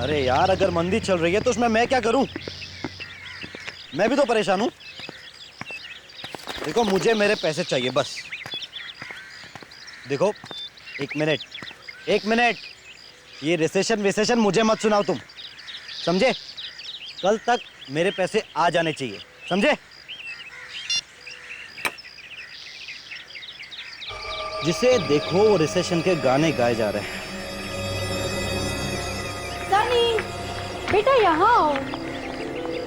अरे यार, अगर मंदी चल रही है तो उसमें मैं क्या करूं? मैं भी तो परेशान हूं। देखो, मुझे मेरे पैसे चाहिए बस। देखो, एक मिनट, ये रिसेशन मुझे मत सुनाओ तुम, समझे? कल तक मेरे पैसे आ जाने चाहिए, समझे? जिसे देखो वो रिसेशन के गाने गाए जा रहे हैं। सानी, बेटा यहाँ आओ।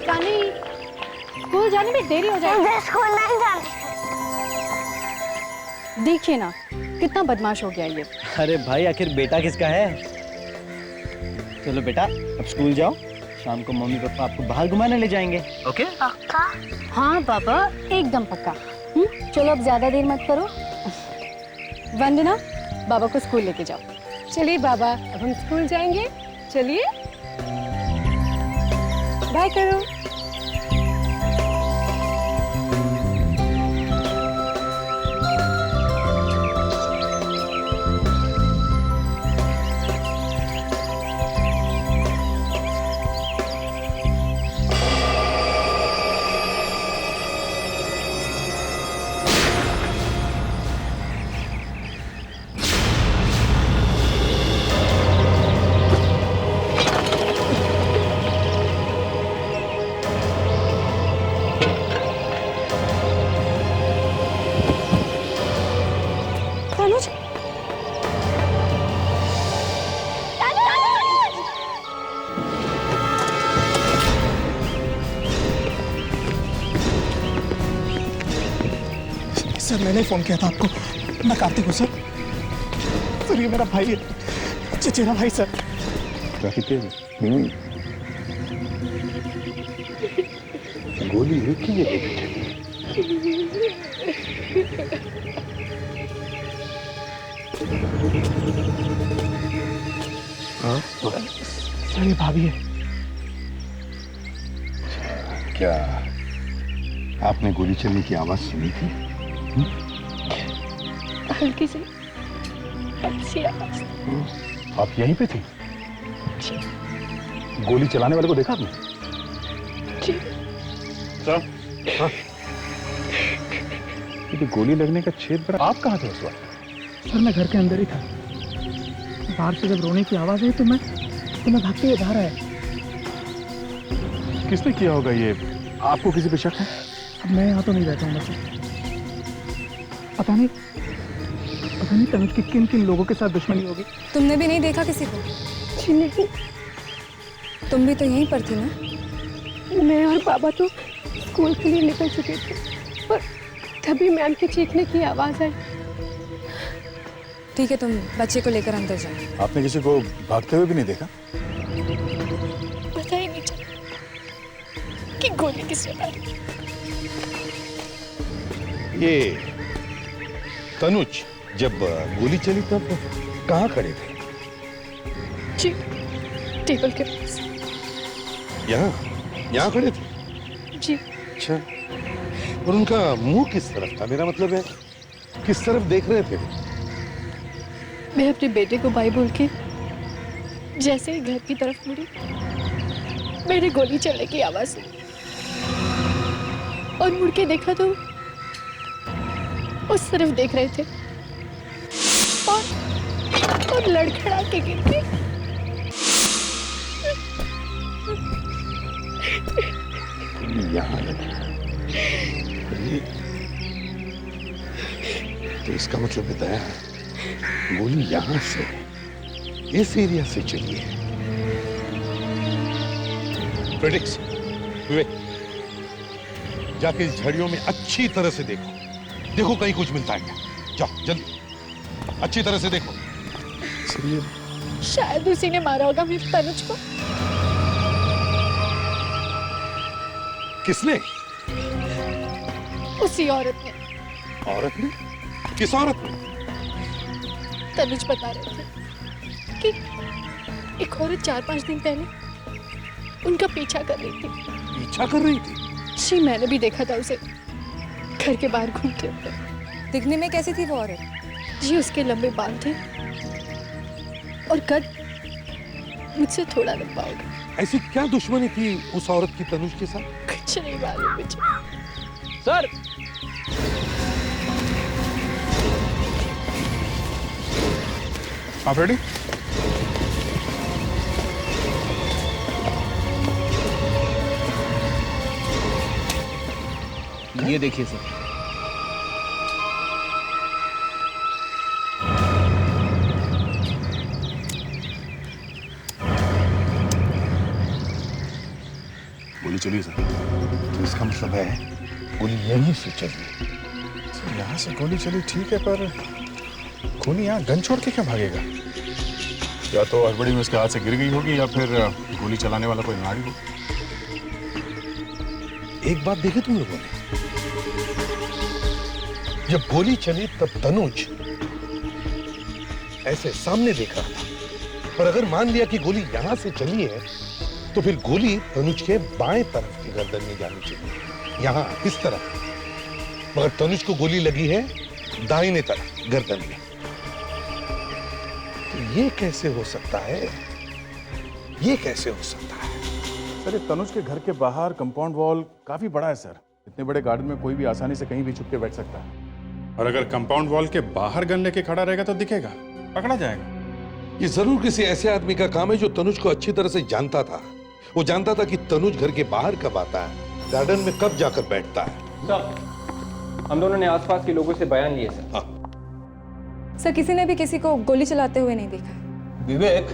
सानी, स्कूल जाने में देरी हो जाएगी। मुझे स्कूल नहीं जाना। देखिए ना, कितना बदमाश हो गया ये। अरे भाई, आखिर बेटा किसका है? चलो बेटा, अब स्कूल जाओ। शाम को मम्मी पापा आपको बाहर घुमाने ले जाएंगे, ओके? पक्का? हाँ पापा, एकदम पक्का। चलो अब ज्यादा देर मत करो। वंदना, बाबा को स्कूल लेके जाओ। चलिए बाबा, अब हम स्कूल जाएंगे। चलिए, बाय करो। तनुज, सर मैंने फोन किया था आपको। मैं कार्तिक हूँ सर। सर ये मेरा भाई है, चचेरा भाई सर। गोली एक ही है बेटे। हाँ? सर ये भाभी है। क्या आपने गोली चलने की आवाज सुनी थी? हल्की सी आवाज। आप यहीं पे थी? गोली चलाने वाले को देखा आपने? सर, हाँ। ये गोली लगने का छेद बड़ा। आप कहाँ थे उस वक्त? सर मैं घर के अंदर ही था। बाहर से जब रोने की आवाज आई तो मैं भागते हुए बाहर आया। किसने किया होगा ये? आपको किसी पे शक है? अब मैं यहाँ तो नहीं रहता हूँ सर। पता नहीं तनुज की किन किन लोगों के साथ दुश्मनी होगी। तुमने भी नहीं देखा किसी को? जी नहीं। तुम भी तो यहीं पर थी ना? मैं और बाबा तो स्कूल के लिए निकल चुके थे और तभी मैम के चीखने की आवाज आई। ठीक है, तुम बच्चे को लेकर अंदर जाओ। आपने किसी को भागते हुए भी नहीं देखा? पता ही नहीं चला कि गोली किसने मारी। ये तनुज जब गोली चली तब कहाँ खड़े थे? जी, टेबल के पास। यहाँ खड़े थे? जी। अच्छा, और उनका मुंह किस तरफ था? मेरा मतलब है किस तरफ देख रहे थे? मैं अपने बेटे को बाय बोल के जैसे ही घर की तरफ मुड़ी, मैंने गोली चलने की आवाज सुनी और मुड़ के देखा तो उस तरफ देख रहे थे और लड़खड़ा के गिर गए। यहाँ लगी। तो इसका मतलब बताया, गोली यहाँ से इस एरिया से चली है। प्रेडिक्स, विवेक, जाके इस झड़ियों में अच्छी तरह से देखो कहीं कुछ मिलता है क्या। जाओ जल्दी, अच्छी तरह से देखो। शायद उसी ने मारा होगा मेरे तनुज को। किसने? उसी औरत ने। औरत ने? किस औरत ने? तनुज बता रहे थे कि एक औरत 4-5 दिन पहले उनका पीछा कर रही थी। पीछा कर रही थी? जी, मैंने भी देखा था उसे घर के बाहर घूमते हुए। दिखने में कैसी थी वो औरत? जी, उसके लंबे बाल थे और कद मुझसे थोड़ा लंबाओगे। ऐसी क्या दुश्मनी थी उस औरत की तनुज के साथ? कुछ नहीं मालूम मुझे। सर आप रेडी? ये देखिए सर, गोली चली सर। तो इसका मतलब है गोली यहीं से चली। सर यहाँ से गोली चली ठीक है, पर खूनी यहाँ गन छोड़ के क्या भागेगा? या तो हड़बड़ी में उसके हाथ से गिर गई होगी, या फिर गोली चलाने वाला कोई नाड़ी हो। एक बात देखी तुम लोगों ने, जब गोली चली तब तनुज ऐसे सामने देख रहा था, पर अगर मान लिया कि गोली यहां से चली है तो फिर गोली तनुज के बाएं तरफ की गर्दन में जानी चाहिए, यहां इस तरफ। मगर तनुज को गोली लगी है दाहिने तरफ गर्दन में। तो ये कैसे हो सकता है? ये कैसे हो सकता है? सर ये तनुज के घर के बाहर कंपाउंड वॉल काफी बड़ा है सर। इतने बड़े गार्डन में कोई भी आसानी से कहीं भी छुप के बैठ सकता है, और अगर कंपाउंड वॉल के बाहर गन लेके खड़ा रहेगा तो दिखेगा, पकड़ा जाएगा। ये जरूर किसी ऐसे आदमी का काम है जो तनुज को अच्छी तरह से जानता था। वो जानता था कि तनुज घर के बाहर कब आता है, गार्डन में कब जाकर बैठता है। सर, हम दोनों ने आसपास के लोगों से बयान लिए सर। हाँ। सर किसी ने भी किसी को गोली चलाते हुए नहीं देखा। विवेक,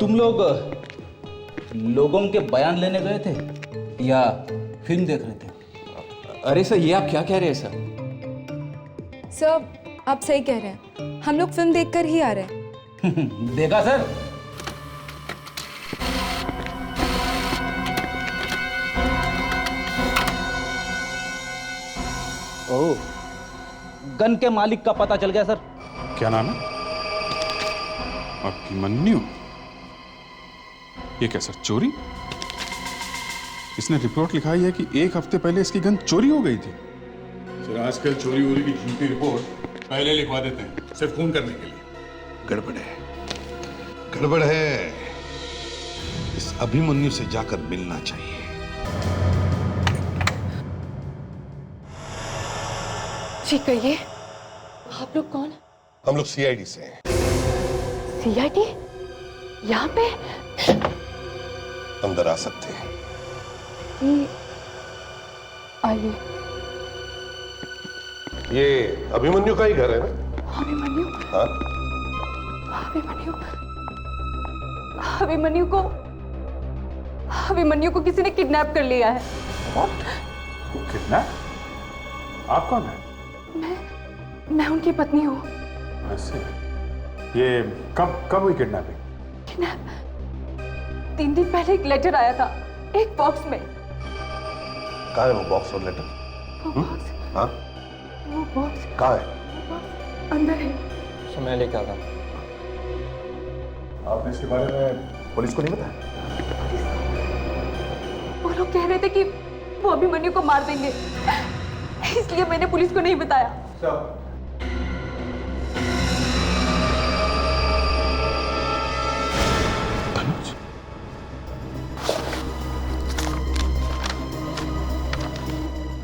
तुम लोग लोगों के बयान लेने गए थे या फिल्म देख रहे थे? अरे सर, ये आप क्या कह रहे हैं सर? सर आप सही कह रहे हैं, हम लोग फिल्म देखकर ही आ रहे हैं। देखा सर? ओह, गन के मालिक का पता चल गया सर। क्या नाम है? अभिमन्यु। ये क्या सर, चोरी? इसने रिपोर्ट लिखाई है कि 1 हफ्ते पहले इसकी गन चोरी हो गई थी। सर आजकल चोरी वोरी की झूठी रिपोर्ट पहले लिखवा देते हैं, सिर्फ खून करने के लिए। गड़बड़ है, गड़बड़ है। इस अभिमन्यु से जाकर मिलना चाहिए। जी कहिए, आप लोग कौन? हम लोग सीआईडी से हैं। सीआईडी? यहाँ पे? अंदर आ सकते हैं? आइए। ये अभिमन्यु का ही घर है ना? अभिमन्यु? हाँ? अभिमन्यु? अभिमन्यु को किसी ने किडनैप कर लिया है। किडनैप? आप कौन है? मैं उनकी पत्नी हूँ। ऐसे? ये कब हुई किडनैपिंग? किडनैप 3 दिन पहले एक लेटर आया था, एक बॉक्स में। कहाँ है वो बॉक्स और लेटर? वो बॉक्स? हाँ? वो बॉक्स कहाँ है? अंदर है। सर मैं लेके आता हूँ। आपने इसके बारे में पुलिस को नहीं बताया? वो लोग कह रहे थे कि वो अभिमन्यु को मार देंगे, इसलिए मैंने पुलिस को नहीं बताया। तनुज?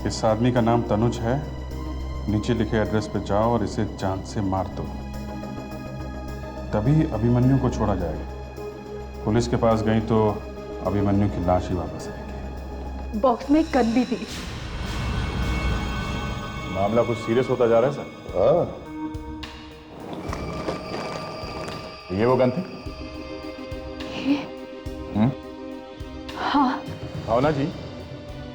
इस आदमी का नाम तनुज है। नीचे लिखे एड्रेस पे जाओ और इसे जान से मार दो, तभी अभिमन्यु को छोड़ा जाएगा। पुलिस के पास गई तो अभिमन्यु की लाश ही वापस आएगी। बॉक्स में एक गन भी थी। मामला कुछ सीरियस होता जा रहा है सर। हाँ। ये वो गन थी? हाँ। भावना जी,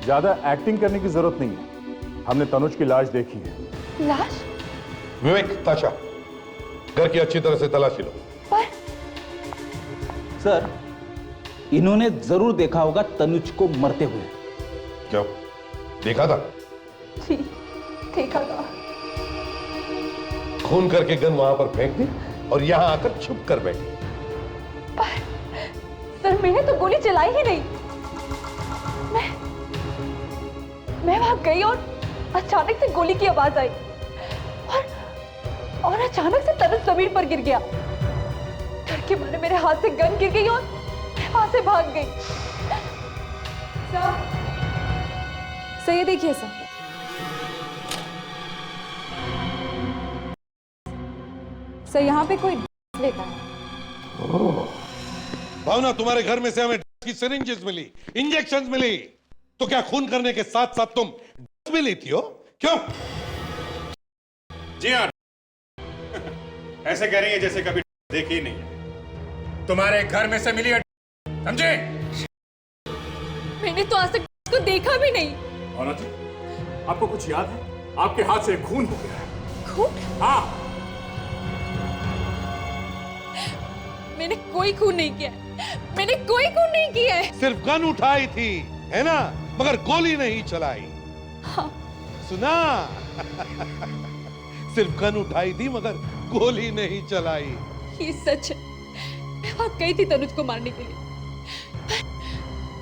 ज्यादा एक्टिंग करने की जरूरत नहीं है। हमने तनुज की लाश देखी है। लाश? विवेक, ताशा, घर की अच्छी तरह से तलाशी लो। पर सर, इन्होंने जरूर देखा होगा तनुज को मरते हुए। क्यों? देखा था? जी, देखा था। खून करके गन वहां पर फेंक दी और यहां आकर छुप कर बैठी। सर मैंने तो गोली चलाई ही नहीं। मैं वहां गई और अचानक से गोली की आवाज आई और अचानक से तनुज जमीन पर गिर गया। डर के मारे मेरे हाथ से गन गिर गई और वहां से भाग गई। सर ये देखिए सर। सर यहाँ पे कोई लेता है। भावना, तुम्हारे घर में से हमें की सिरिंजेस मिली, इंजेक्शंस मिली, तो क्या खून करने के साथ साथ तुम भी लेती हो? क्यों? जी हाँ। ऐसे कह रही है जैसे कभी देखी ही नहीं है। तुम्हारे घर में से मिली है, समझे? मैंने तो आज तक इसको देखा भी नहीं। भावना जी, आपको कुछ याद है? आपके हाथ से खून हो गया है। खून? हाँ। मैंने कोई खून नहीं किया है। मैंने कोई खून नहीं किया है। सिर्फ गन उठाई थी, है ना? मगर गोली नहीं चलाई। हाँ। सुना? सिर्फ गन उठाई थी मगर गोली नहीं चलाई। ये सच है। मैं वहां गई थी तनुज को मारने के लिए,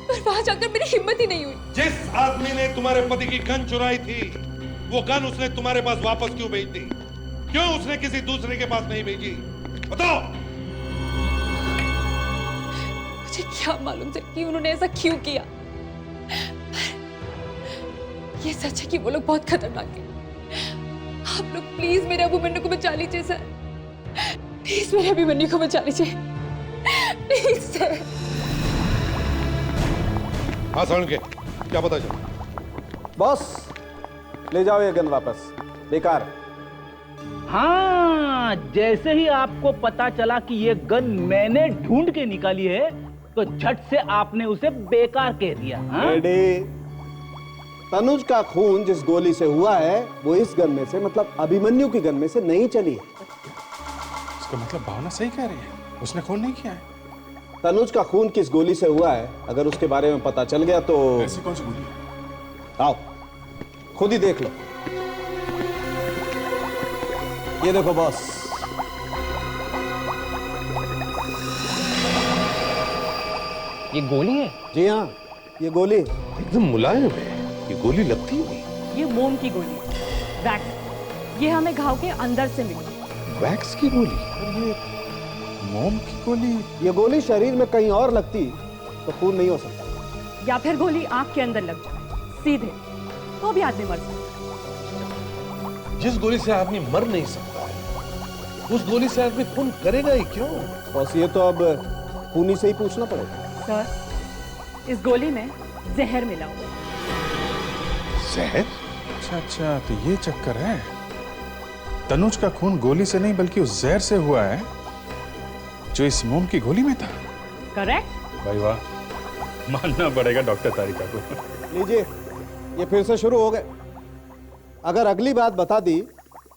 पर वहां जाकर मेरी हिम्मत ही नहीं हुई। जिस आदमी ने तुम्हारे पति की गन चुराई थी, वो गन उसने तुम्हारे पास वापस क्यों भेज दी? क्यों उसने किसी दूसरे के पास नहीं भेजी? बताओ। मुझे क्या मालूम सर कि उन्होंने ऐसा क्यों किया। ये सच है कि वो लोग बहुत खतरनाक है। आप लोग प्लीज मेरे अभिमन्यु को बचा लीजिए सर। प्लीज मेरे अभिमन्यु को बचा लीजिए, प्लीज सर। हाँ सरण के, क्या पता चला? बॉस, ले जाओ ये गन वापस, बेकार। हाँ, जैसे ही आपको पता चला कि ये गन मैंने ढूंढ के निकाली है, तो झट से आपने उसे बेकार कह दिया। हाँ? रेडी। तनुज का खून जिस गोली से हुआ है वो इस गन में से, मतलब अभिमन्यु की गन में से नहीं चली है। इसका मतलब भावना सही कह रही है, उसने खून नहीं किया है। तनुज का खून किस गोली से हुआ है अगर उसके बारे में पता चल गया तो ऐसी कौन सी गोली है? आओ खुद ही देख लो। ये देखो बॉस, ये गोली है? जी हाँ, ये गोली एकदम मुलायम है, ये गोली लगती ही नहीं। ये मोम की गोली, वैक्स। ये हमें घाव के अंदर से मिली। वैक्स की गोली? और ये मोम की गोली? ये गोली शरीर में कहीं और लगती तो खून नहीं हो सकता। या फिर गोली आंख के अंदर लग जाए सीधे, तो भी आदमी मर सकता। जिस गोली से आदमी मर नहीं सकता है, उस गोली से आदमी खून करेगा ही क्यों? बॉस, ये तो अब खूनी से ही पूछना पड़ेगा। सर, इस गोली में जहर मिला हुआ। जहर? अच्छा, तो ये चक्कर है। तनुज का खून गोली से नहीं बल्कि उस जहर से हुआ है जो इस मोम की गोली में था। करेक्ट। भाई वाह, मानना पड़ेगा डॉक्टर तारिका को। लीजिए, ये फिर से शुरू हो गए। अगर अगली बात बता दी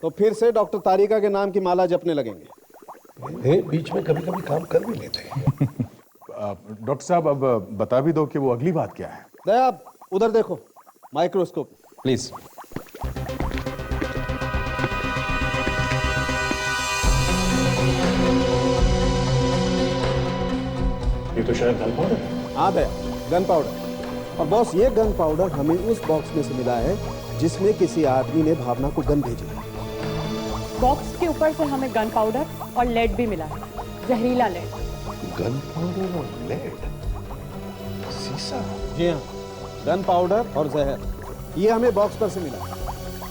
तो फिर से डॉक्टर तारिका के नाम की माला जपने लगेंगे। बीच में कभी कभी काम कर भी लेते हैं। डॉक्टर साहब, अब बता भी दो कि वो अगली बात क्या है। दया, उधर देखो, माइक्रोस्कोप प्लीज। ये तो शायद गन पाउडर है। हाँ दया, गन पाउडर। और बॉस, ये गन पाउडर हमें उस बॉक्स में से मिला है जिसमें किसी आदमी ने भावना को गन भेजी है। बॉक्स के ऊपर से हमें गन पाउडर और लेड भी मिला है, जहरीला लेड। गन पाउडर और लेड? सीसा? जी हाँ, गन पाउडर और जहर, ये हमें बॉक्स पर से मिला।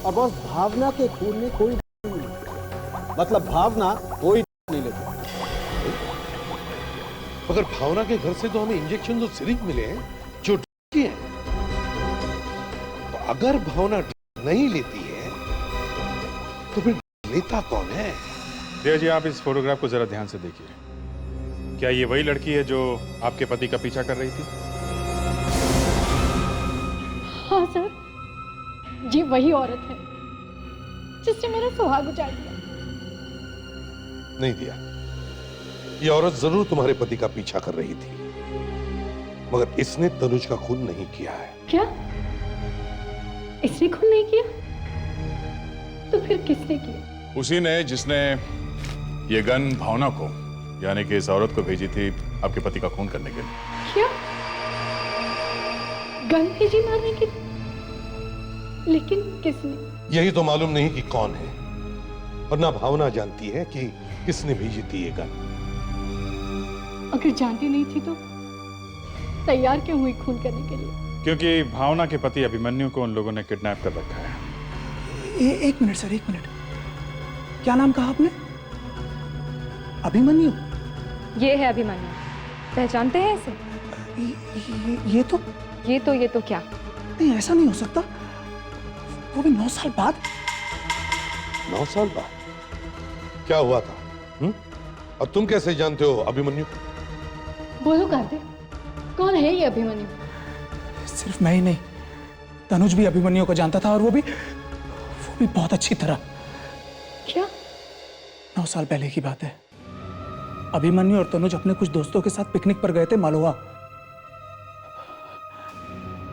और बॉस, भावना के खून में कोई नहीं मिला, मतलब भावना कोई नहीं लेती। मगर भावना के घर से तो हमें इंजेक्शन और सिरिंज मिले हैं जो की है। तो अगर भावना नहीं लेती है तो फिर लेता कौन है? देव जी, आप इस फोटोग्राफ को जरा ध्यान से देखिए। क्या ये वही लड़की है जो आपके पति का पीछा कर रही थी? हाँ सर, ये वही औरत है जिसने मेरा सुहाग उजाड़ दिया। नहीं दिया, ये औरत जरूर तुम्हारे पति का पीछा कर रही थी, मगर इसने तनुज का खून नहीं किया है। क्या? इसने खून नहीं किया? तो फिर किसने किया? उसी ने जिसने ये गन भावना को, यानी कि इस औरत को भेजी थी आपके पति का खून करने के लिए। क्या? गन भेजी मारने के लिए? लेकिन किसने? यही तो मालूम नहीं कि कौन है, और ना भावना जानती है कि किसने भेजी थी ये गन। अगर जानती नहीं थी तो तैयार क्यों हुई खून करने के लिए? क्योंकि भावना के पति अभिमन्यु को उन लोगों ने किडनैप कर रखा है। एक मिनट सर, एक मिनट। क्या नाम कहा आपने? अभिमन्यु? ये है अभिमन्यु, पहचानते हैं इसे? ये तो क्या? नहीं, ऐसा नहीं हो सकता। वो भी 9 साल बाद। 9 साल बाद क्या हुआ था? और तुम कैसे जानते हो अभिमन्यु? बोलो कार्तिक, कौन है ये अभिमन्यु? सिर्फ मैं ही नहीं, तनुज भी अभिमन्यु को जानता था, और वो भी बहुत अच्छी तरह। क्या? 9 साल पहले की बात है। अभिमन्यु और तनुज अपने कुछ दोस्तों के साथ पिकनिक पर गए थे मालवा।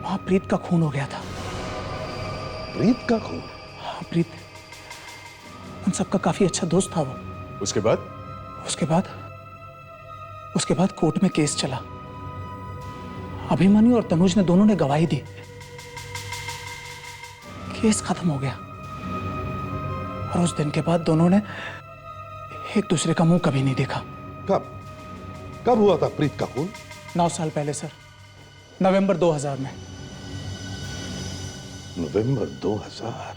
वहां प्रीत का खून हो गया था। प्रीत का खून? हाँ, प्रीत उन सबका काफी अच्छा दोस्त था वो। उसके बाद? उसके बाद कोर्ट में केस चला। अभिमन्यु और तनुज ने दोनों ने गवाही दी। केस खत्म हो गया, और उस दिन के बाद दोनों ने एक दूसरे का मुंह कभी नहीं देखा। कब हुआ था प्रीत का खून? 9 साल पहले सर, नवंबर 2000 में। नवंबर 2000?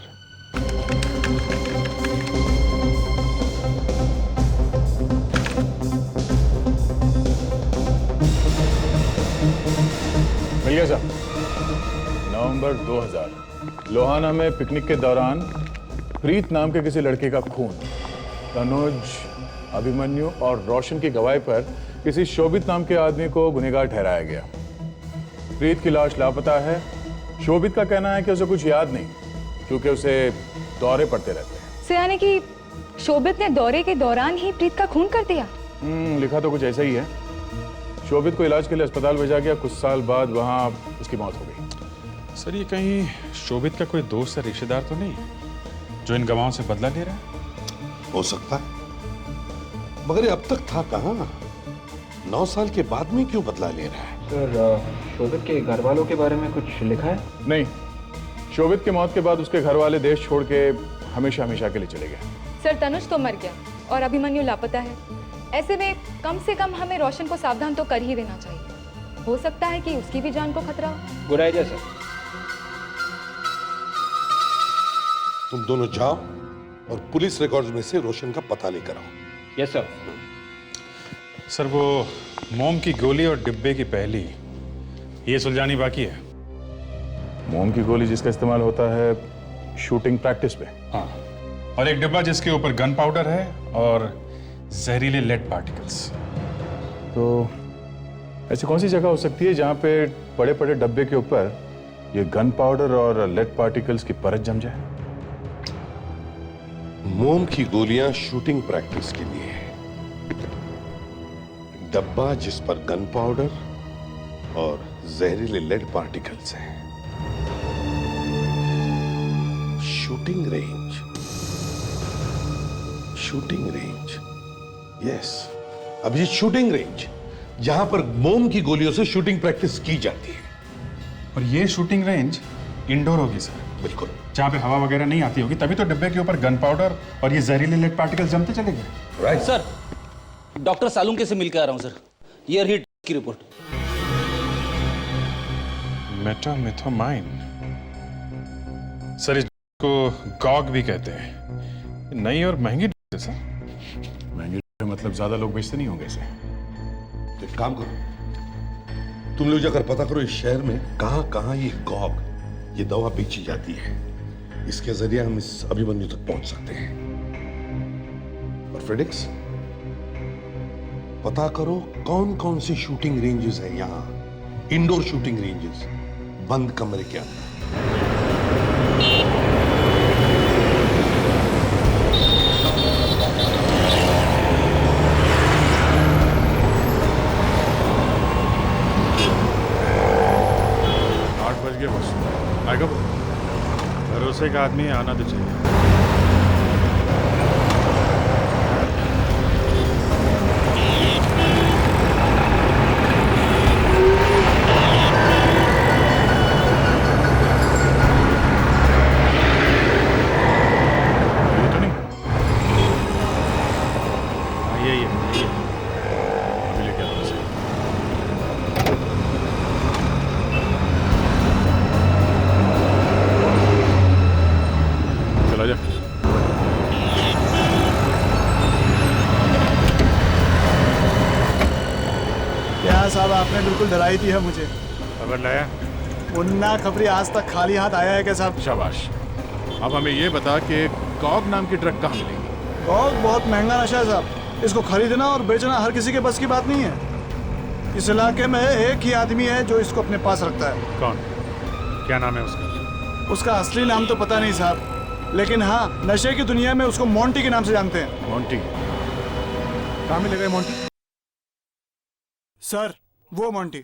मिल गया साहब। नवंबर 2000, लोहाना में पिकनिक के दौरान प्रीत नाम के किसी लड़के का खून। तनुज, अभिमन्यु और रोशन की गवाही पर किसी शोभित नाम के आदमी को गुनहगार ठहराया गया। प्रीत की लाश लापता है। शोभित का कहना है कि उसे कुछ याद नहीं, क्योंकि उसे दौरे पड़ते रहते हैं। से यानी कि शोभित ने दौरे के दौरान ही प्रीत का खून कर दिया? लिखा तो कुछ ऐसा ही है। शोभित को इलाज के लिए अस्पताल भेजा गया। कुछ साल बाद वहां उसकी मौत हो गई। सर, ये कहीं शोभित का कोई दोस्त या रिश्तेदार तो नहीं जो इन गवाहों से बदला ले रहा है? हो सकता है, मगर ये अब तक था कहां? 9 साल के बाद में क्यों बदला ले रहा है? सर, शोभित के घर वालों के बारे में कुछ लिखा है? नहीं, शोभित की मौत के बाद उसके घर वाले देश छोड़ के हमेशा हमेशा के लिए चले गए। सर, तनुज तो मर गया और अभिमन्यु लापता है। ऐसे में कम से कम हमें रोशन को सावधान तो कर ही देना चाहिए। हो सकता है कि उसकी भी जान को खतरा हो। Good idea sir. तुम दोनों जाओ और पुलिस रिकॉर्ड्स में से रोशन का पता लेकर आओ। Yes sir. सर, वो मोम की गोली और डिब्बे की पहली, ये सुलझानी बाकी है। मोम की गोली जिसका इस्तेमाल होता है शूटिंग प्रैक्टिस पे। हाँ, और एक डिब्बा जिसके ऊपर गन पाउडर है और जहरीले लेड पार्टिकल्स। तो ऐसी कौन सी जगह हो सकती है जहां पे बड़े बड़े डब्बे के ऊपर ये गन पाउडर और लेड पार्टिकल्स की परत जम जाए? मोम की गोलियां शूटिंग प्रैक्टिस के लिए, डब्बा जिस पर गन पाउडर और जहरीले लेड पार्टिकल्स हैं। Shooting range, yes. अब ये शूटिंग रेंज जहां पर मोम की गोलियों से शूटिंग प्रैक्टिस की जाती है। और ये शूटिंग रेंज इंडोर होगी सर। बिल्कुल, जहाँ पे हवा वगैरह नहीं आती होगी, तभी तो डिब्बे के ऊपर गन पाउडर और ये जहरीले लेड पार्टिकल्स जमते चले गए। राइट सर, डॉक्टर सालुंके से मिलकर आ रहा हूं सर। ईयर हीट की रिपोर्ट। मेटामिथामाइन, सर इसको गॉग भी कहते हैं। नई और महंगी है सर। महंगी मतलब ज्यादा लोग बेचते नहीं होंगे इसे। तो एक काम करो, तुम लोग जाकर पता करो इस शहर में कहां कहां ये गॉग, ये दवा बेची जाती है। इसके जरिए हम इस अभिमन्यु तक पहुंच सकते हैं। और फ्रेडिक्स, पता करो कौन कौन सी शूटिंग रेंजेस हैं यहां, इंडोर शूटिंग रेंजेस, बंद कमरे के अंदर। 8 बज गए बस। आएगा वो? भरोसे का आदमी आना तो चाहिए। ये तो नहीं? हाँ, ये अभी लेके आता हूँ उसे। साहब आपने बिल्कुल डराई दी है मुझे। खबर लाया? मुन्ना खबरी आज तक खाली हाथ आया है क्या साहब? शाबाश। अब हमें ये बता कि कॉग नाम की ड्रग कहाँ मिलेगी? कॉग बहुत महंगा नशा है साहब, इसको खरीदना और बेचना हर किसी के बस की बात नहीं है। इस इलाके में एक ही आदमी है जो इसको अपने पास रखता है। कौन? क्या नाम है उसका? उसका असली नाम तो पता नहीं साहब, लेकिन हाँ नशे की दुनिया में उसको मोंटी के नाम से जानते हैं। मोंटी? कहाँ मिलेगा मोंटी? सर वो Monty.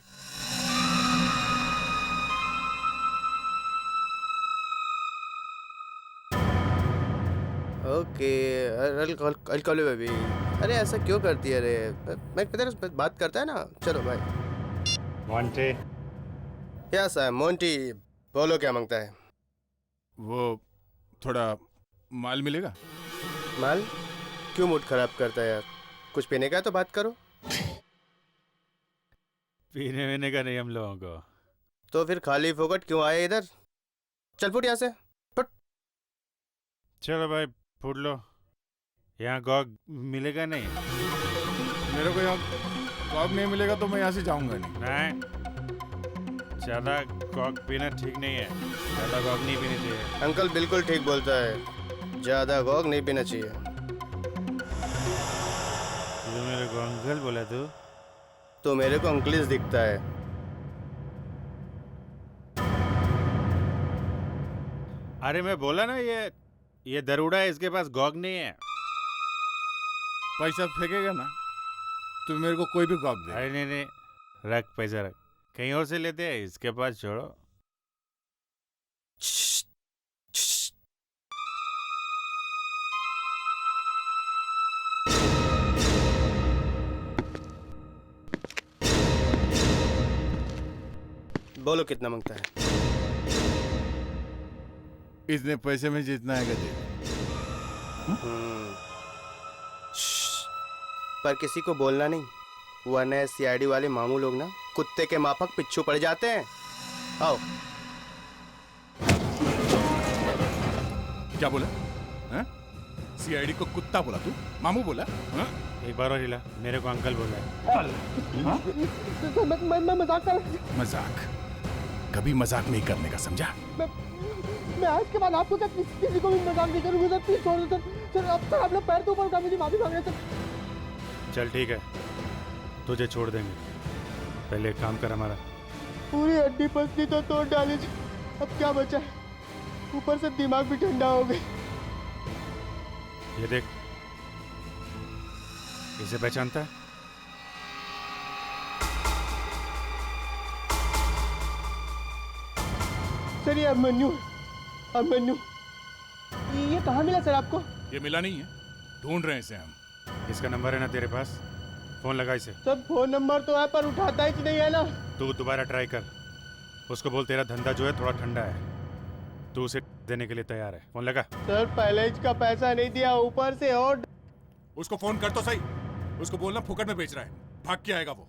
Okay I'll call you baby। अरे ऐसा क्यों करती है? अरे मैं तेरे से बात करता है ना। चलो भाई। Monty? Yes I am Monty. बोलो क्या मांगता है? वो थोड़ा माल मिलेगा? माल? क्यों मूड खराब करता है यार? कुछ पीने का है तो बात करो। पीने वीने का नहीं हम लोगों को। तो फिर खाली फोकट क्यों आए इधर? चल फुट यहाँ से, फुट। चलो भाई फूट लो। यहाँ गॉग मिलेगा नहीं? मेरे को यहाँ कॉग नहीं मिलेगा तो मैं यहाँ से जाऊंगा नहीं। नहीं, ज़्यादा गॉग पीना ठीक नहीं है। ज़्यादा गॉग नहीं पीनी चाहिए। अंकल बिल्कुल ठीक बोलता है, ज्यादा गॉग नहीं पीना चाहिए। तू मेरे को अंकल बोला तू? तो मेरे को अंकलिस दिखता है। अरे मैं बोला ना ये दरोड़ा है, इसके पास गॉग नहीं है। पैसा फेंकेगा ना तो मेरे को कोई भी गॉग दे। अरे नहीं, रख पैसा रख, कहीं और से लेते हैं, इसके पास छोड़ो। बोलो कितना मांगता है? इतने पैसे में जितना है दे। पर किसी को बोलना नहीं, वरना सीआईडी वाले मामू लोग ना कुत्ते के माफक पिच्छू पड़ जाते हैं। आओ। क्या बोला? सीआईडी को कुत्ता बोला तू? मामू बोला? एक बार और हिला, मेरे को अंकल बोला है। मैं मजाक कर रहा हूं। मजाक? कभी मजाक नहीं करने का, समझा? मैं आज के बाद आपको क्या किसी को भी मजाक नहीं करूंगा सर। प्लीज छोड़ दो सर। अब तक आप लोग पैर तो ऊपर मेरी माफी मांग रहे सर। चल ठीक है, तुझे छोड़ देंगे। पहले एक काम कर हमारा। पूरी हड्डी पसली तो तोड़ डाली, अब क्या बचा? ऊपर से दिमाग भी ठंडा हो गया। ये देख, इसे पहचानता है? सर ये अभिमन्यु। ये कहाँ मिला सर आपको? ये मिला नहीं है, ढूंढ रहे हैं इसे हम। इसका नंबर है ना तेरे पास? फोन लगा इसे। सर फोन नंबर तो है पर उठाता ही नहीं है ना। तू दोबारा ट्राई कर, उसको बोल तेरा धंधा जो है थोड़ा ठंडा है, तू उसे देने के लिए तैयार है। फोन लगा। सर पहले इसका पैसा नहीं दिया, ऊपर से और। उसको फोन कर तो सही, उसको बोलना फुकट में बेच रहा है, भाग के आएगा वो।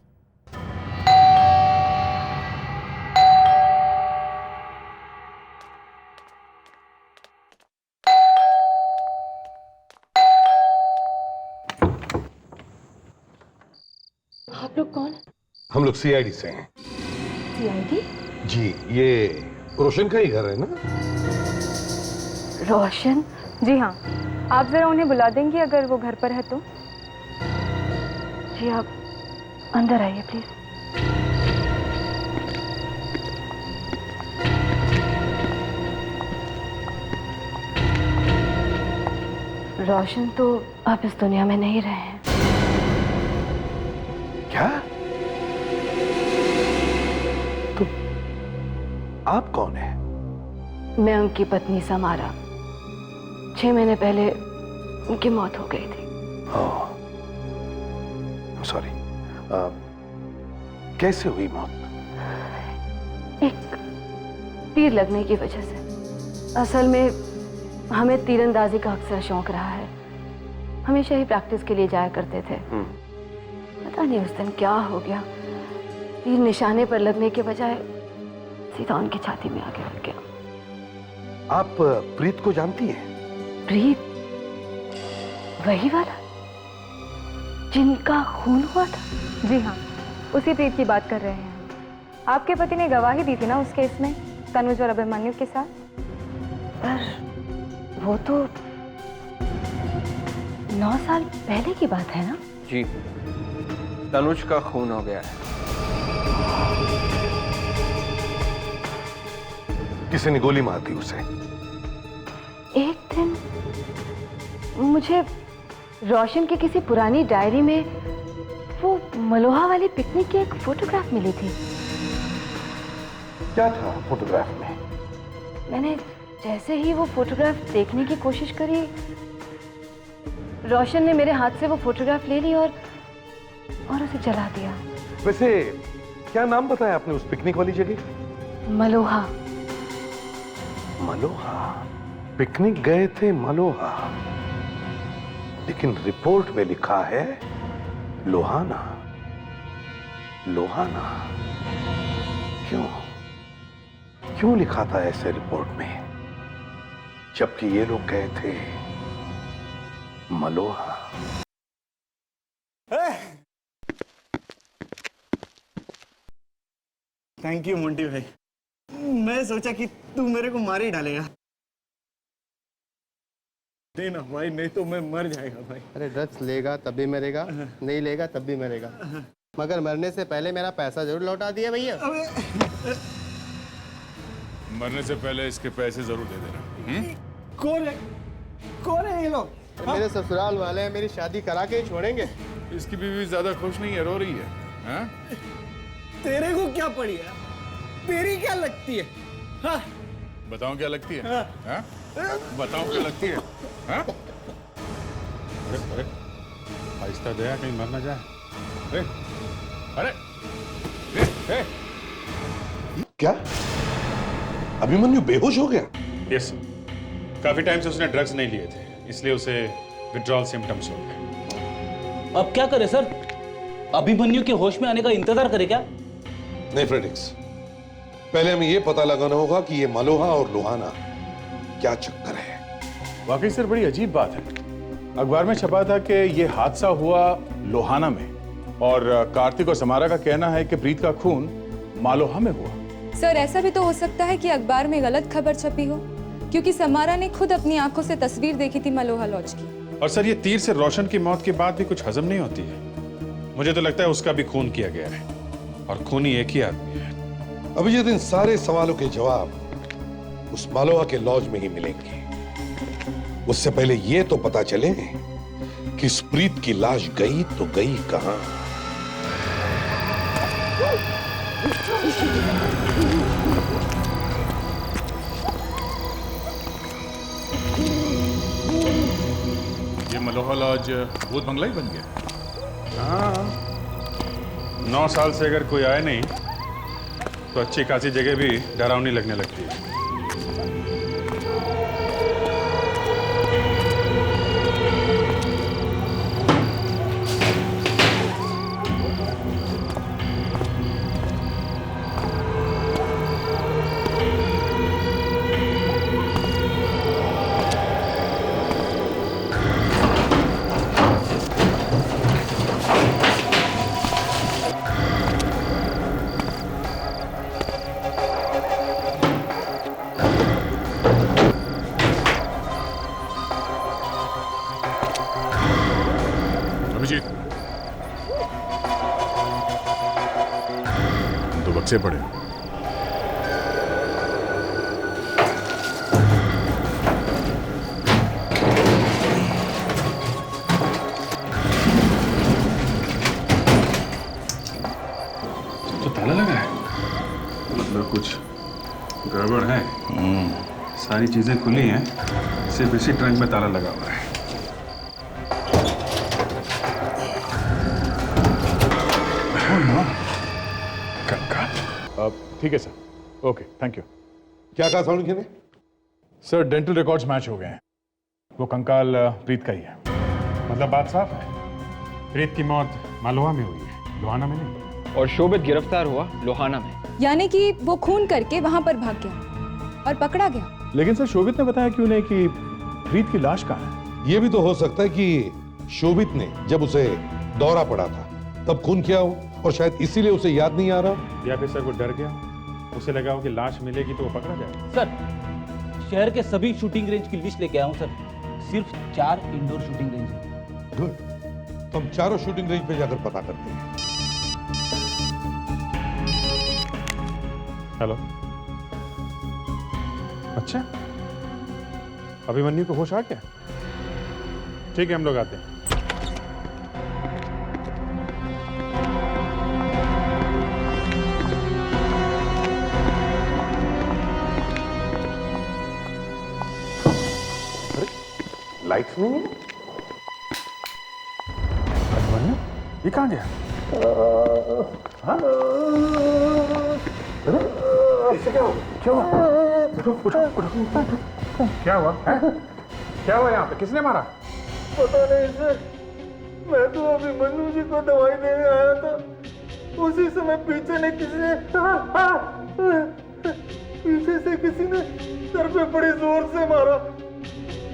आप लोग कौन? हम लोग सीआईडी से हैं। सीआईडी? जी, ये रोशन का ही घर है ना? रोशन? जी हाँ, आप जरा उन्हें बुला देंगे अगर वो घर पर है तो। जी आप अंदर आइए प्लीज। रोशन तो आप इस दुनिया में नहीं रहे हैं। क्या? तो आप कौन है? मैं उनकी पत्नी समारा। 6 महीने पहले उनकी मौत हो गई थी। सॉरी। कैसे हुई मौत? एक तीर लगने की वजह से। असल में हमें तीरंदाजी का अक्सर शौक रहा है, हमेशा ही प्रैक्टिस के लिए जाया करते थे। पता नहीं उस दिन क्या हो गया, तीर निशाने पर लगने के बजाय सीधा उनकी छाती में आके लग गया। आप प्रीत को जानती हैं? प्रीत? वही वाला जिनका खून हुआ था? जी हाँ, उसी प्रीत की बात कर रहे हैं। आपके पति ने गवाही दी थी ना उस केस में, तनुज और अभिमन्यु के साथ। पर वो तो 9 साल पहले की बात है ना? जी, तनुज का खून हो गया है। किसी ने गोली मार दी उसे। एक दिन मुझे रोशन की किसी पुरानी डायरी में वो मलोहा वाली पिकनिक की एक फोटोग्राफ मिली थी। क्या था फोटोग्राफ में? मैंने जैसे ही वो फोटोग्राफ देखने की कोशिश करी, रोशन ने मेरे हाथ से वो फोटोग्राफ ले ली और उसे जला दिया। वैसे क्या नाम बताया आपने उस पिकनिक वाली जगह? मलोहा। मलोहा? पिकनिक गए थे मलोहा, लेकिन रिपोर्ट में लिखा है लोहाना। लोहाना क्यों? क्यों लिखा था ऐसे रिपोर्ट में, जबकि ये लोग गए थे मलोहा? थैंक यू मोंटी भाई। मैं सोचा कि तू मेरे को मार ही डालेगा। देना भाई, नहीं तो मैं मर जाएगा भाई। अरे ड्रग्स लेगा तब भी मरेगा, नहीं लेगा तब भी मरेगा, मगर मरने से पहले मेरा पैसा जरूर लौटा दिया भैया। मरने से पहले इसके पैसे जरूर दे देना। कौन है ये लोग? मेरे ससुराल वाले हैं, मेरी शादी करा के ही छोड़ेंगे। इसकी बीवी ज्यादा खुश नहीं है, रो रही है। हाँ? तेरे को क्या पड़ी है? तेरी क्या लगती है? हाँ? बताऊं क्या लगती है? हाँ? बताऊं क्या लगती है? हाँ? अरे अरे, आहिस्ता दया, कहीं मर ना जाए। अरे अरे ए, ए। क्या अभिमन्यु बेहोश हो गया? यस, काफी टाइम से उसने ड्रग्स नहीं लिए थे, इसलिए उसे विड्रॉल सिम्टम्स हो गए। अब क्या करे सर? अभिमन्यु के होश में आने का इंतजार करे क्या? नहीं फ्रेडिक्स, पहले हमें यह पता लगाना होगा कि ये मलोहा और लोहाना क्या चक्कर है। वाकई सर बड़ी अजीब बात है। अखबार में छपा था कि ये हादसा हुआ लोहाना में, और कार्तिक और समारा का कहना है कि प्रीत का खून मालोहा में हुआ। सर ऐसा भी तो हो सकता है कि अखबार में गलत खबर छपी हो, क्योंकि समारा ने खुद अपनी आंखों से तस्वीर देखी थी मलोहा लॉज की। और सर ये तीर से रोशन की मौत के बाद भी कुछ हजम नहीं होती है। मुझे तो लगता है उसका भी खून किया गया है, और खूनी एक ही आदमी है। अभिजीत, इन सारे सवालों के जवाब उस मालोहा के लॉज में ही मिलेंगे। उससे पहले यह तो पता चले कि इस प्रीत की लाश गई तो गई कहां। ये मलोहा लॉज भूत बंगला ही बन गया। हाँ, 9 साल से अगर कोई आए नहीं तो अच्छी खासी जगह भी डरावनी लगने लगती है। अभिजीत, तो बक्से पड़े। तो ताला लगा है, मतलब कुछ गड़बड़ है। सारी चीजें खुली हैं, सिर्फ इसी ट्रंक में ताला लगा हुआ है। ठीक है सर, ओके, थैंक यू। क्या कहा साउंड ने? सर डेंटल रिकॉर्ड्स मैच हो गए हैं, वो कंकाल प्रीत का ही है। मतलब बात साफ है, प्रीत की मौत मालोहा में हुई है, लोहाना में नहीं। और शोभित गिरफ्तार हुआ लोहाना में। यानी कि वो खून करके वहां पर भाग गया और पकड़ा गया। लेकिन सर शोभित ने बताया क्यों नहीं कि प्रीत की लाश कहाँ है? यह भी तो हो सकता है कि शोभित ने जब उसे दौरा पड़ा था तब खून किया हो और शायद इसीलिए उसे याद नहीं आ रहा। या फिर सर वो डर गया, उसे लगा हो कि लाश मिलेगी तो वो पकड़ा जाए। सर, शहर के सभी शूटिंग रेंज की लिस्ट लेके आया हूँ सर। सिर्फ 4 इंडोर शूटिंग रेंज है। गुड, तो हम चारों शूटिंग रेंज पे जाकर पता करते हैं। हेलो, अच्छा अभिमन्यु को होश आ गया? ठीक है, हम लोग आते हैं। लाइट्स नहीं है। अभिमन्यु ये कहाँ गया? हाँ? इससे क्या हुआ? क्या हुआ? उठो। क्या हुआ? क्या हुआ यहाँ पे? किसने मारा? पता नहीं सर, मैं तो अभिमन्यु जी को दवाई देने आया था, उसी समय पीछे से किसी ने सर पे बड़ी जोर से मारा।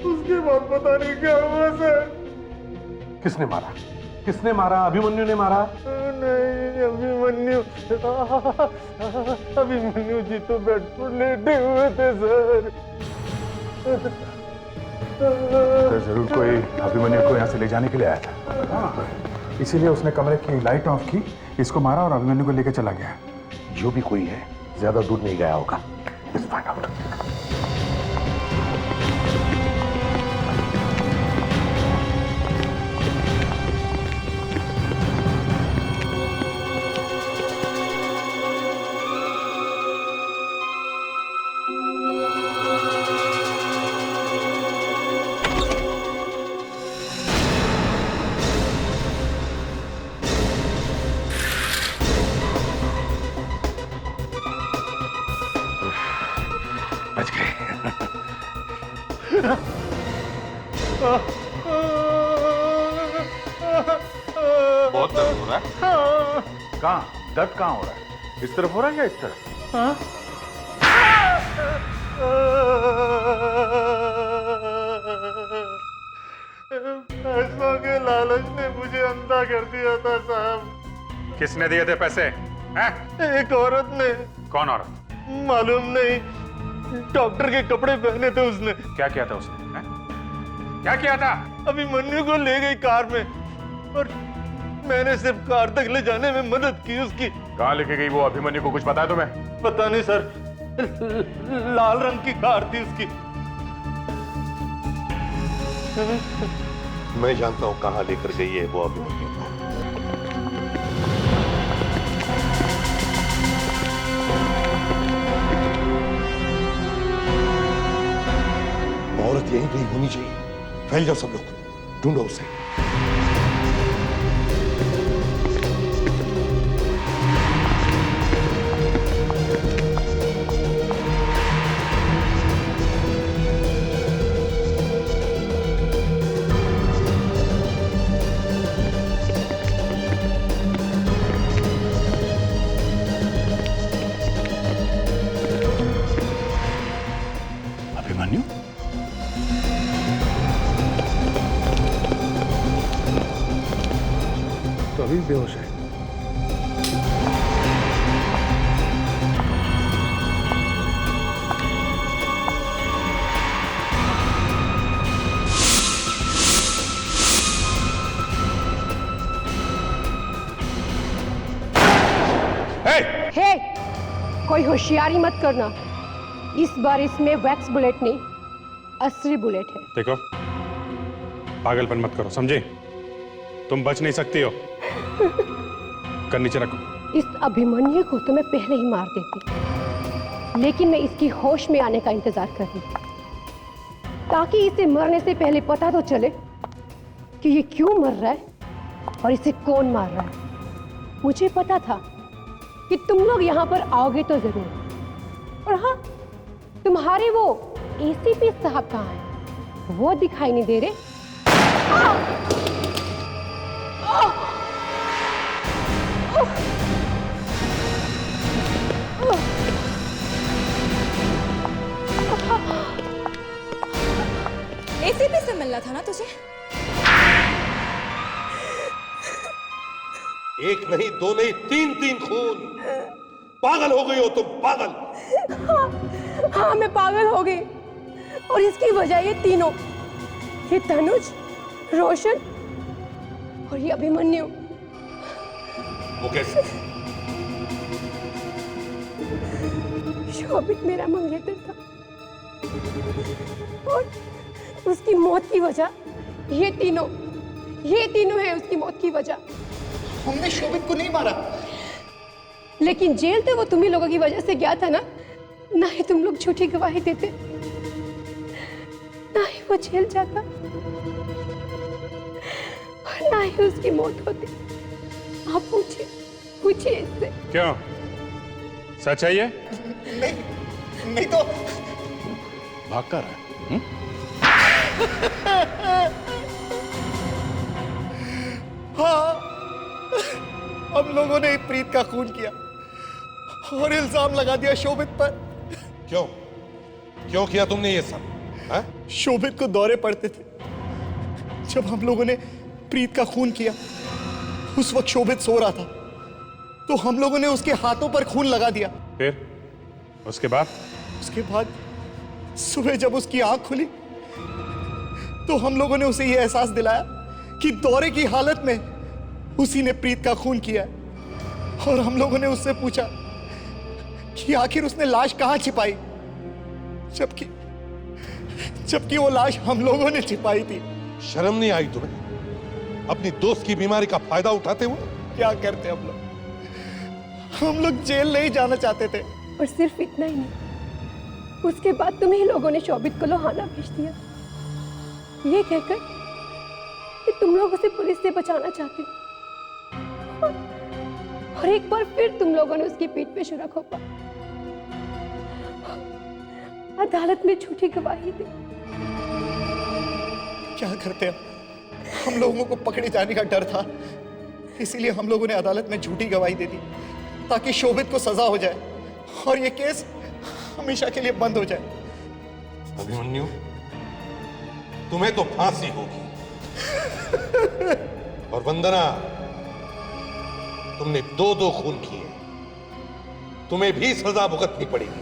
उसके बाद पता नहीं क्या हुआ सर। किसने मारा? किसने मारा? अभिमन्यु ने मारा? नहीं, अभिमन्यु जी तो बेड पर लेटे हुए थे सर। तो जरूर कोई अभिमन्यु को यहाँ से ले जाने के लिए आया था। हाँ, इसीलिए उसने कमरे की लाइट ऑफ की, इसको मारा और अभिमन्यु को लेकर चला गया। जो भी कोई है ज्यादा दूर नहीं गया होगा। Let's find out. बच गए। बहुत दर्द हो रहा है? कहाँ? दर्द कहाँ हो रहा है? इस तरफ हो रहा है या इस तरफ? पैसों के लालच ने मुझे अंधा कर दिया था साहब। किसने दिए थे पैसे? हैं? एक औरत ने। कौन औरत? मालूम नहीं, डॉक्टर के कपड़े पहने थे उसने। क्या किया था उसने? हैं? क्या किया था? अभिमन्यु को ले गई कार में और मैंने सिर्फ कार तक ले जाने में मदद की उसकी। कहाँ लेके गई वो? अभिमन्यु को कुछ पता है तुम्हें? पता नहीं सर, लाल रंग की कार थी उसकी। मैं जानता हूँ कहाँ लेकर गई है वो अभिमन्यु को। औरत यहीं कहीं होनी चाहिए। फैल जाओ सब लोग, ढूंढो उसे। अभिमन्यु? तो अभी बेहोश है। हे, कोई होशियारी मत करना। इस बार इसमें वैक्स बुलेट नहीं, असली बुलेट है। देखो, पागलपन मत करो, समझे? तुम बच नहीं सकती हो। कर नीचे रखो। इस अभिमन्यु को तो मैं पहले ही मार देती, लेकिन मैं इसकी होश में आने का इंतजार कर रही थी, ताकि इसे मरने से पहले पता तो चले कि ये क्यों मर रहा है और इसे कौन मार रहा है। मुझे पता था कि तुम लोग यहाँ पर आओगे तो जरूर। और हाँ, तुम्हारे वो एसीपी साहब कहाँ हैं? वो दिखाई नहीं दे रहे। एसीपी से मिलना था ना तुझे? एक नहीं, दो नहीं, तीन तीन खून। पागल हो गई हो तुम, पागल। हाँ मैं पागल हो गई, और इसकी वजह ये तीनों, ये तनुज, रोशन और ये अभिमन्यु। वो कैसे? शोभित मेरा मंगेतर था और उसकी मौत की वजह ये तीनों है उसकी मौत की वजह। हमने शोभित को नहीं मारा। लेकिन जेल तो वो तुम ही लोगों की वजह से गया था ना ही तुम लोग झूठी गवाही देते, ना ही वो जेल जाता और ना ही उसकी मौत होती। आप पूछिए इससे। क्यों, सच है ये? नहीं तो भाग कर है? हाँ, हम लोगों ने प्रीत का खून किया और इल्जाम लगा दिया शोभित पर। क्यों किया तुमने ये सब? शोभित को दौरे पड़ते थे। जब हम लोगों ने प्रीत का खून किया, उस वक्त शोभित सो रहा था, तो हम लोगों ने उसके हाथों पर खून लगा दिया। फिर उसके बाद सुबह जब उसकी आंख खुली, तो हम लोगों ने उसे यह एहसास दिलाया कि दौरे की हालत में उसी ने प्रीत का खून किया है। और हम लोगों ने उससे पूछा कि आखिर उसने लाश कहां छिपाई, जबकि वो लाश हम लोगों ने छिपाई थी। शर्म नहीं आई तुम्हें अपनी दोस्त की बीमारी का फायदा उठाते हुए? क्या करते हम लोग जेल नहीं जाना चाहते थे। और सिर्फ इतना ही नहीं, उसके बाद तुम ही लोगों ने शोभित को लोहाना भेज दिया, ये कहकर कि तुम लोग उसे पुलिस से बचाना चाहते हो। और एक बार फिर तुम लोगों ने उसकी पीठ पे छुरा घोंपा, अदालत में झूठी गवाही दी। क्या करते हम लोगों को पकड़े जाने का डर था, इसीलिए हम लोगों ने अदालत में झूठी गवाही दे दी ताकि शोभित को सजा हो जाए और ये केस हमेशा के लिए बंद हो जाए। अभिमन्यु, तुम्हें तो फांसी होगी। और वंदना, तुमने दो खून किए, तुम्हें भी सजा भुगतनी पड़ेगी।